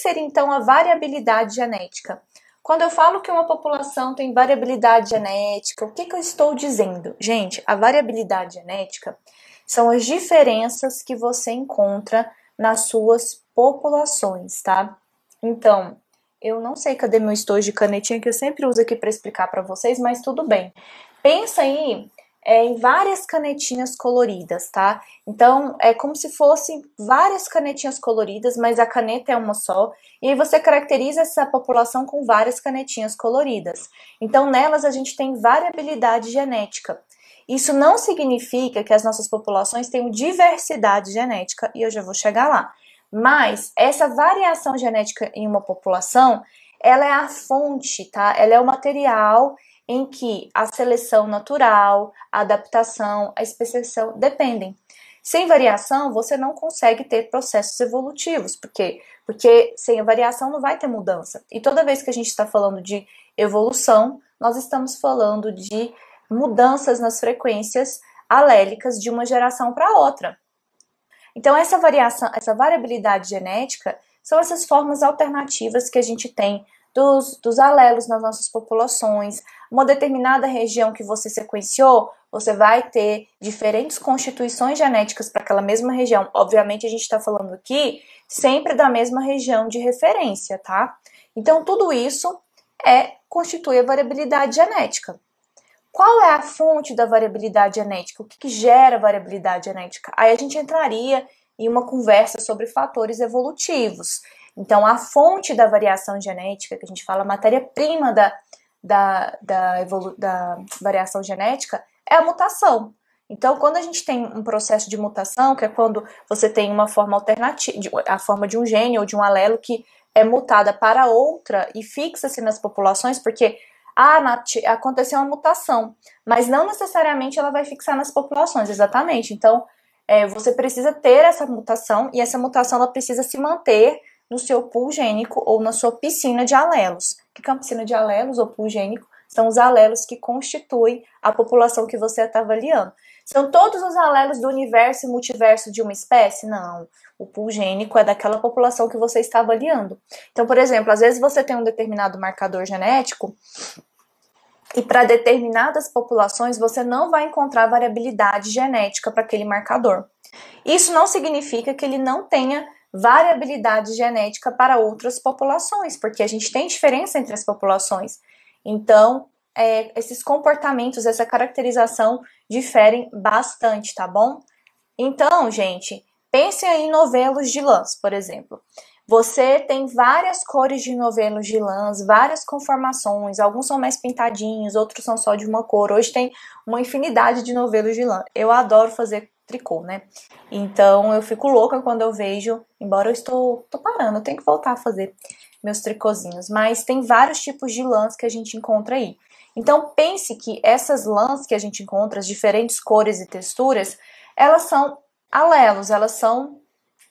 seria então a variabilidade genética? Quando eu falo que uma população tem variabilidade genética, o que eu estou dizendo? Gente, a variabilidade genética são as diferenças que você encontra nas suas populações, tá? Então, eu não sei cadê meu estojo de canetinha que eu sempre uso aqui para explicar para vocês, mas tudo bem. Pensa aí em várias canetinhas coloridas, tá? Então, é como se fossem várias canetinhas coloridas, mas a caneta é uma só. E aí você caracteriza essa população com várias canetinhas coloridas. Então, nelas a gente tem variabilidade genética. Isso não significa que as nossas populações tenham diversidade genética, e eu já vou chegar lá. Mas essa variação genética em uma população, ela é a fonte, tá? Ela é o material em que a seleção natural, a adaptação, a especiação dependem. Sem variação, você não consegue ter processos evolutivos. Por quê? Porque sem a variação não vai ter mudança. E toda vez que a gente está falando de evolução, nós estamos falando de mudanças nas frequências alélicas de uma geração para outra. Então, essa variação, essa variabilidade genética são essas formas alternativas que a gente tem dos alelos nas nossas populações. Uma determinada região que você sequenciou, você vai ter diferentes constituições genéticas para aquela mesma região. Obviamente, a gente está falando aqui sempre da mesma região de referência, tá? Então, tudo isso constitui a variabilidade genética. Qual é a fonte da variabilidade genética? O que gera variabilidade genética? Aí a gente entraria em uma conversa sobre fatores evolutivos. Então, a fonte da variação genética, que a gente fala, a matéria-prima da variação genética, é a mutação. Então, quando a gente tem um processo de mutação, que é quando você tem uma forma alternativa, a forma de um gene ou de um alelo que é mutada para outra e fixa-se nas populações, porque aconteceu uma mutação, mas não necessariamente ela vai fixar nas populações, exatamente. Então, você precisa ter essa mutação, e essa mutação ela precisa se manter no seu pool gênico ou na sua piscina de alelos. O que é uma piscina de alelos ou pool gênico? São os alelos que constituem a população que você está avaliando. São todos os alelos do universo e multiverso de uma espécie? Não. O pool gênico é daquela população que você está avaliando. Então, por exemplo, às vezes você tem um determinado marcador genético e para determinadas populações você não vai encontrar variabilidade genética para aquele marcador. Isso não significa que ele não tenha variabilidade genética para outras populações, porque a gente tem diferença entre as populações. Então, esses comportamentos, essa caracterização diferem bastante, tá bom? Então, gente, pense aí em novelos de lãs, por exemplo. Você tem várias cores de novelos de lãs, várias conformações, alguns são mais pintadinhos, outros são só de uma cor. Hoje tem uma infinidade de novelos de lã. Eu adoro fazer tricô, né? Então eu fico louca quando eu vejo, embora eu tô parando, eu tenho que voltar a fazer meus tricôzinhos, mas tem vários tipos de lãs que a gente encontra aí. Então pense que essas lãs que a gente encontra, as diferentes cores e texturas, elas são alelos, elas são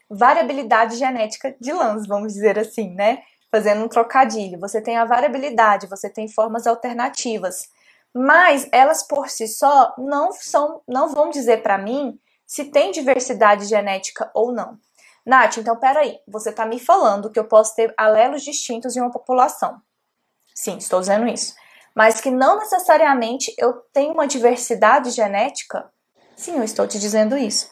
variabilidade genética de lãs, vamos dizer assim, né? Fazendo um trocadilho. Você tem a variabilidade, você tem formas alternativas, mas elas por si só não vão dizer para mim se tem diversidade genética ou não. Nath, então peraí, você está me falando que eu posso ter alelos distintos em uma população. Sim, estou dizendo isso. Mas que não necessariamente eu tenho uma diversidade genética? Sim, eu estou te dizendo isso.